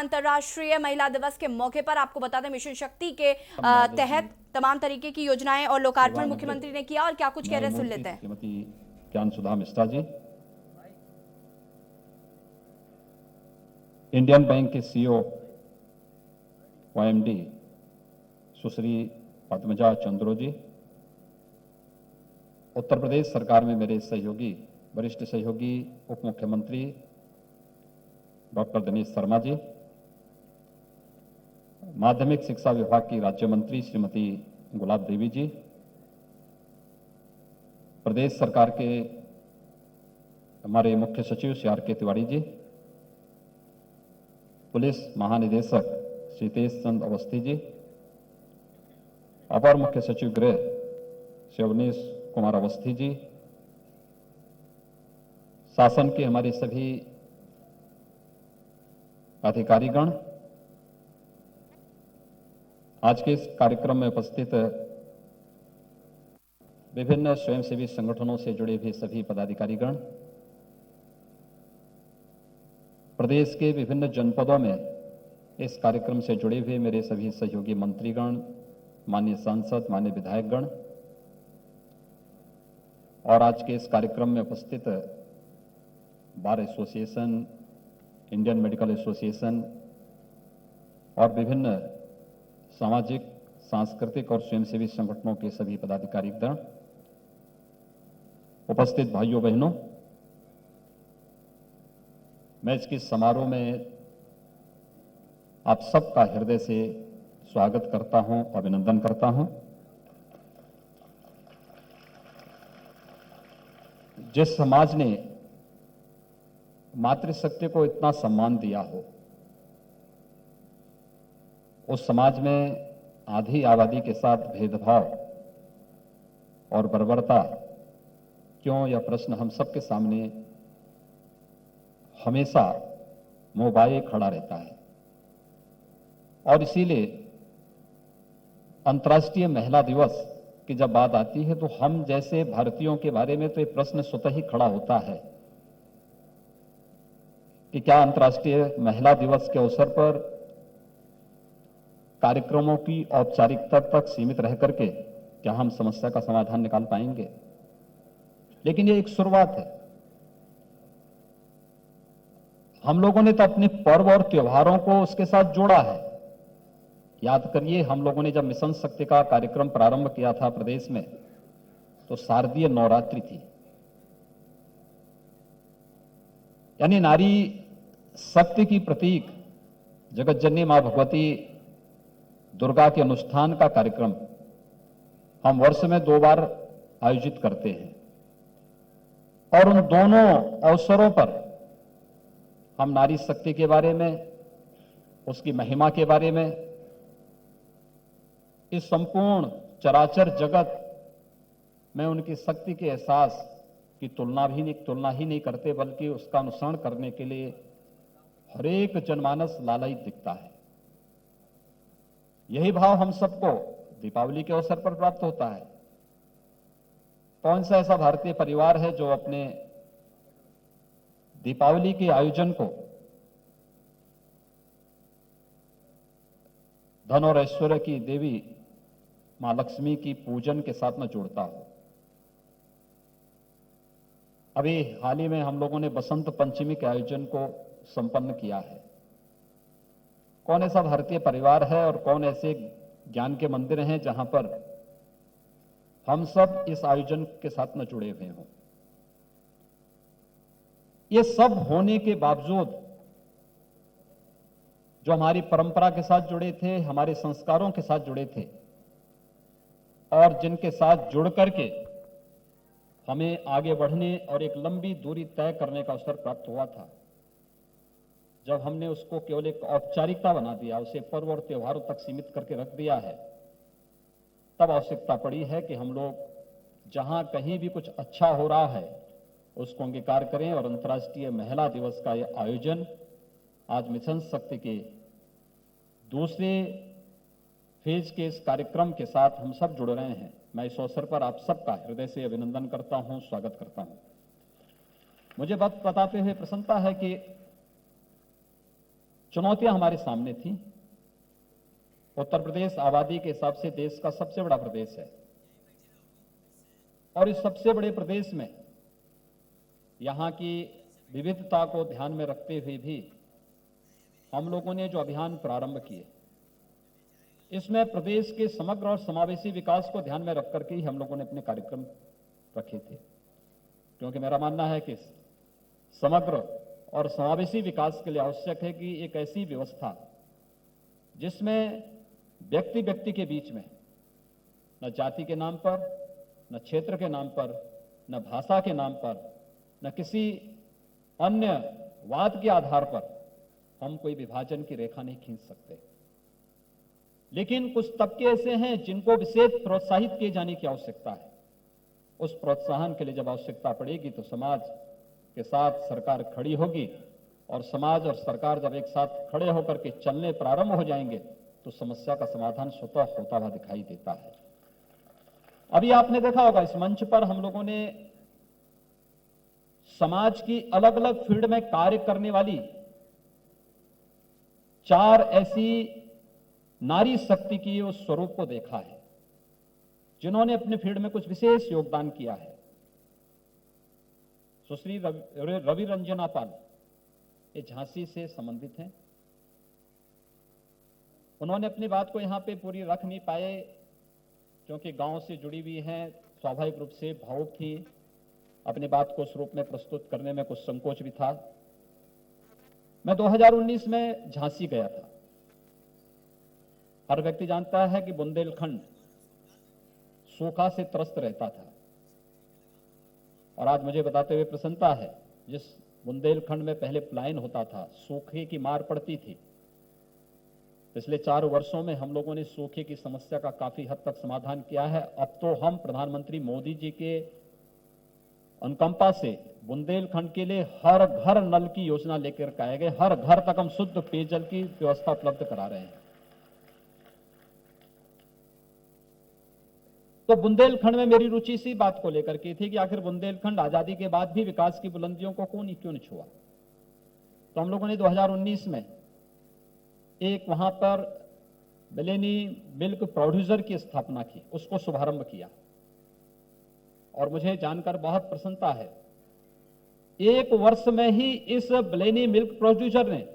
अंतर्राष्ट्रीय महिला दिवस के मौके पर आपको बता दें मिशन शक्ति के तहत तमाम तरीके की योजनाएं और लोकार्पण मुख्यमंत्री ने किया और क्या कुछ कह रहे सुन लेते हैं। श्रीमती ज्ञान सुधा मिश्रा जी, इंडियन बैंक के सीईओ OMD सुश्री पद्मजा चंद्रो जी, उत्तर प्रदेश सरकार में मेरे सहयोगी वरिष्ठ सहयोगी उप मुख्यमंत्री डॉक्टर दिनेश शर्मा जी, माध्यमिक शिक्षा विभाग की राज्य मंत्री श्रीमती गुलाब देवी जी, प्रदेश सरकार के हमारे मुख्य सचिव श्री आर के तिवारी जी, पुलिस महानिदेशक श्री तेज चंद अवस्थी जी, अपर मुख्य सचिव गृह श्री अवनीश कुमार अवस्थी जी, शासन के हमारे सभी अधिकारीगण, आज के इस कार्यक्रम में उपस्थित विभिन्न स्वयंसेवी संगठनों से जुड़े हुए सभी पदाधिकारीगण, प्रदेश के विभिन्न जनपदों में इस कार्यक्रम से जुड़े हुए मेरे सभी सहयोगी मंत्रीगण, माननीय सांसद, माननीय विधायकगण और आज के इस कार्यक्रम में उपस्थित bar association, Indian medical association और विभिन्न सामाजिक, सांस्कृतिक और स्वयंसेवी संगठनों के सभी पदाधिकारीगण, उपस्थित भाइयों बहनों, मैं इसके समारोह में आप सबका हृदय से स्वागत करता हूं, अभिनंदन करता हूं। जिस समाज ने मातृशक्ति को इतना सम्मान दिया हो, उस समाज में आधी आबादी के साथ भेदभाव और बर्बरता क्यों, यह प्रश्न हम सबके सामने हमेशा मुंह खड़ा रहता है। और इसीलिए अंतर्राष्ट्रीय महिला दिवस की जब बात आती है तो हम जैसे भारतीयों के बारे में तो ये प्रश्न स्वतः ही खड़ा होता है कि क्या अंतर्राष्ट्रीय महिला दिवस के अवसर पर कार्यक्रमों की औपचारिकता तक सीमित रह करके क्या हम समस्या का समाधान निकाल पाएंगे। लेकिन ये एक शुरुआत है। हम लोगों ने तो अपने पर्व और त्योहारों को उसके साथ जोड़ा है। याद करिए, हम लोगों ने जब मिशन शक्ति का कार्यक्रम प्रारंभ किया था प्रदेश में, तो शारदीय नवरात्रि थी, यानी नारी शक्ति की प्रतीक जगतजननी मां भगवती दुर्गा के अनुष्ठान का कार्यक्रम हम वर्ष में 2 बार आयोजित करते हैं और उन दोनों अवसरों पर हम नारी शक्ति के बारे में, उसकी महिमा के बारे में, इस संपूर्ण चराचर जगत में उनकी शक्ति के एहसास की तुलना ही नहीं करते, बल्कि उसका अनुसरण करने के लिए हर एक जनमानस लालायित दिखता है। यही भाव हम सबको दीपावली के अवसर पर प्राप्त होता है। कौन सा ऐसा भारतीय परिवार है जो अपने दीपावली के आयोजन को धन और ऐश्वर्य की देवी मां लक्ष्मी की पूजन के साथ में जोड़ता हो। अभी हाल ही में हम लोगों ने बसंत पंचमी के आयोजन को संपन्न किया है। कौन ऐसा भारतीय परिवार है और कौन ऐसे ज्ञान के मंदिर हैं जहां पर हम सब इस आयोजन के साथ में जुड़े हुए हों। ये सब होने के बावजूद जो हमारी परंपरा के साथ जुड़े थे, हमारे संस्कारों के साथ जुड़े थे और जिनके साथ जुड़ करके हमें आगे बढ़ने और एक लंबी दूरी तय करने का अवसर प्राप्त हुआ था, जब हमने उसको केवल एक औपचारिकता बना दिया, उसे पर्व और त्योहारों तक सीमित करके रख दिया है, तब आवश्यकता पड़ी है कि हम लोग जहां कहीं भी कुछ अच्छा हो रहा है उसको अंगीकार करें। और अंतर्राष्ट्रीय महिला दिवस का यह आयोजन आज मिशन शक्ति के दूसरे फेज के इस कार्यक्रम के साथ हम सब जुड़ रहे हैं। मैं इस अवसर पर आप सबका हृदय से अभिनंदन करता हूं, स्वागत करता हूं। मुझे बात बताते हुए प्रसन्नता है कि चुनौतियां हमारे सामने थी। उत्तर प्रदेश आबादी के हिसाब से देश का सबसे बड़ा प्रदेश है और इस सबसे बड़े प्रदेश में यहां की विविधता को ध्यान में रखते हुए भी हम लोगों ने जो अभियान प्रारंभ किए, इसमें प्रदेश के समग्र और समावेशी विकास को ध्यान में रख करके ही हम लोगों ने अपने कार्यक्रम रखे थे, क्योंकि मेरा मानना है कि समग्र और समावेशी विकास के लिए आवश्यक है कि एक ऐसी व्यवस्था जिसमें व्यक्ति व्यक्ति के बीच में न जाति के नाम पर, न क्षेत्र के नाम पर, न भाषा के नाम पर, न किसी अन्य वाद के आधार पर हम कोई विभाजन की रेखा नहीं खींच सकते। लेकिन कुछ तबके ऐसे हैं जिनको विशेष प्रोत्साहित किए जाने की आवश्यकता है। उस प्रोत्साहन के लिए जब आवश्यकता पड़ेगी तो समाज के साथ सरकार खड़ी होगी और समाज और सरकार जब एक साथ खड़े होकर के चलने प्रारंभ हो जाएंगे तो समस्या का समाधान स्वतः होता हुआ दिखाई देता है। अभी आपने देखा होगा इस मंच पर हम लोगों ने समाज की अलग अलग फील्ड में कार्य करने वाली 4 ऐसी नारी शक्ति की उस स्वरूप को देखा है जिन्होंने अपने फील्ड में कुछ विशेष योगदान किया है। सुश्री रवि रंजना पाल ये झांसी से संबंधित हैं। उन्होंने अपनी बात को यहां पे पूरी रख नहीं पाए क्योंकि गांव से जुड़ी हुई हैं, स्वाभाविक रूप से भावुक थी, अपनी बात को उस रूप में प्रस्तुत करने में कुछ संकोच भी था। मैं 2019 में झांसी गया था। हर व्यक्ति जानता है कि बुंदेलखंड सूखा से त्रस्त रहता था और आज मुझे बताते हुए प्रसन्नता है, जिस बुंदेलखंड में पहले पलायन होता था, सूखे की मार पड़ती थी, पिछले 4 वर्षों में हम लोगों ने सूखे की समस्या का काफी हद तक समाधान किया है। अब तो हम प्रधानमंत्री मोदी जी के अनुकंपा से बुंदेलखंड के लिए हर घर नल की योजना लेकर के आए गए। हर घर तक हम शुद्ध पेयजल की व्यवस्था उपलब्ध करा रहे हैं। तो बुंदेलखंड में मेरी रुचि इसी बात को लेकर के थी कि आखिर बुंदेलखंड आजादी के बाद भी विकास की बुलंदियों को क्यों नहीं छुआ। तो हम लोगों ने 2019 में एक वहां पर बिलेनी मिल्क प्रोड्यूसर की स्थापना की, उसको शुभारंभ किया और मुझे जानकर बहुत प्रसन्नता है, 1 वर्ष में ही इस बिलेनी मिल्क प्रोड्यूसर ने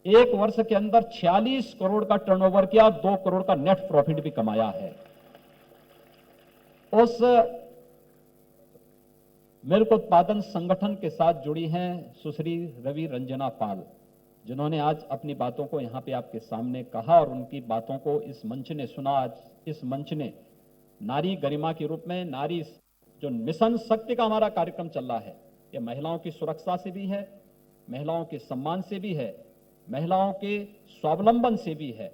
1 वर्ष के अंदर 46 करोड़ का टर्नओवर किया और 2 करोड़ का नेट प्रॉफिट भी कमाया है। उस मिल्क उत्पादन संगठन के साथ जुड़ी हैं सुश्री रवि रंजना पाल, जिन्होंने आज अपनी बातों को यहां पे आपके सामने कहा और उनकी बातों को इस मंच ने सुना। आज इस मंच ने नारी गरिमा के रूप में, नारी जो मिशन शक्ति का हमारा कार्यक्रम चल रहा है, ये महिलाओं की सुरक्षा से भी है, महिलाओं के सम्मान से भी है, महिलाओं के स्वावलंबन से भी है।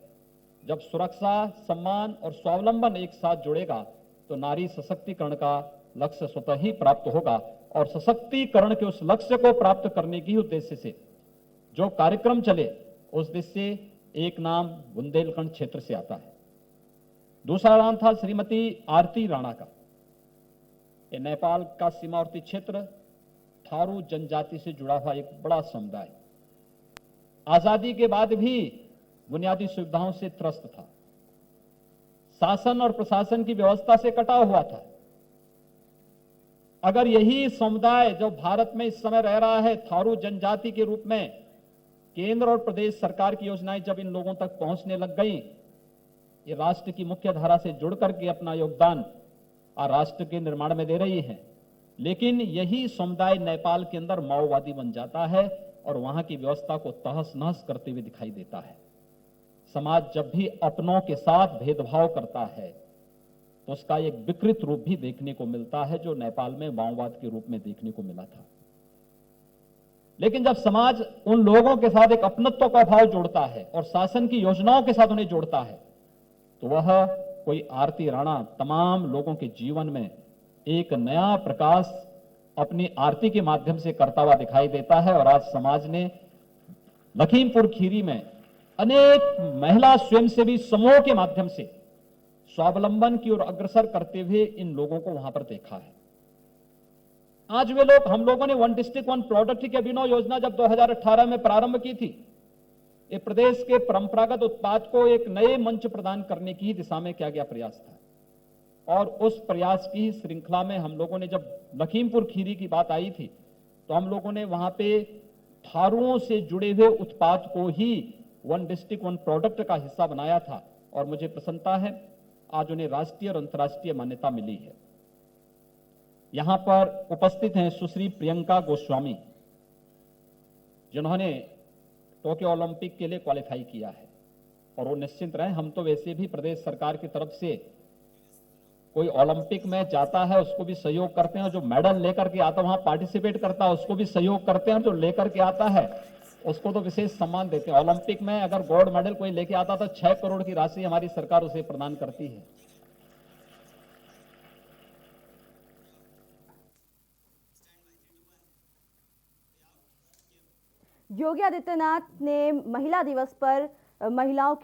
जब सुरक्षा, सम्मान और स्वावलंबन एक साथ जुड़ेगा तो नारी सशक्तिकरण का लक्ष्य स्वतः ही प्राप्त होगा और सशक्तिकरण के उस लक्ष्य को प्राप्त करने की उद्देश्य से जो कार्यक्रम चले, उस देश से एक नाम बुंदेलखंड क्षेत्र से आता है। दूसरा नाम था श्रीमती आरती राणा का। ये नेपाल का सीमावर्ती क्षेत्र थारू जनजाति से जुड़ा हुआ एक बड़ा समुदाय, आजादी के बाद भी बुनियादी सुविधाओं से त्रस्त था, शासन और प्रशासन की व्यवस्था से कटा हुआ था। अगर यही समुदाय जो भारत में इस समय रह रहा है थारू जनजाति के रूप में, केंद्र और प्रदेश सरकार की योजनाएं जब इन लोगों तक पहुंचने लग गई, ये राष्ट्र की मुख्य धारा से जुड़ करके अपना योगदान राष्ट्र के निर्माण में दे रही है। लेकिन यही समुदाय नेपाल के अंदर माओवादी बन जाता है और वहां की व्यवस्था को तहस नहस करते हुए दिखाई देता है। समाज जब भी अपनों के साथ भेदभाव करता है तो उसका एक विकृत रूप भी देखने को मिलता है, जो नेपाल में माओवाद के रूप में देखने को मिला था। लेकिन जब समाज उन लोगों के साथ एक अपनत्व का भाव जोड़ता है और शासन की योजनाओं के साथ उन्हें जोड़ता है, तो वह कोई आरती राणा तमाम लोगों के जीवन में एक नया प्रकाश अपनी आरती के माध्यम से करता हुआ दिखाई देता है। और आज समाज ने लखीमपुर खीरी में अनेक महिला स्वयंसेवी समूहों के माध्यम से स्वावलंबन की ओर अग्रसर करते हुए इन लोगों को वहां पर देखा है। आज वे लोग, हम लोगों ने 1 डिस्ट्रिक्ट 1 प्रोडक्ट की अभिनव योजना जब 2018 में प्रारंभ की थी, ये प्रदेश के परंपरागत उत्पाद को एक नए मंच प्रदान करने की दिशा में किया गया प्रयास था। और उस प्रयास की श्रृंखला में हम लोगों ने, जब लखीमपुर खीरी की बात आई थी, तो हम लोगों ने वहां पे थारुओं से जुड़े हुए उत्पाद को ही वन डिस्ट्रिक्ट वन प्रोडक्ट का हिस्सा बनाया था। और मुझे प्रसन्नता है आज उन्हें राष्ट्रीय और अंतर्राष्ट्रीय मान्यता मिली है। यहां पर उपस्थित हैं सुश्री प्रियंका गोस्वामी, जिन्होंने टोक्यो ओलंपिक के लिए क्वालिफाई किया है। और वो निश्चिंत रहे, हम तो वैसे भी प्रदेश सरकार की तरफ से कोई ओलंपिक में जाता है उसको भी सहयोग करते हैं, और जो मेडल लेकर के आता है वहां पार्टिसिपेट करता है उसको भी सहयोग करते हैं, जो लेकर के आता है उसको तो विशेष सम्मान देते हैं। ओलंपिक में अगर गोल्ड मेडल कोई लेके आता तो 6 करोड़ की राशि हमारी सरकार उसे प्रदान करती है। योगी आदित्यनाथ ने महिला दिवस पर महिलाओं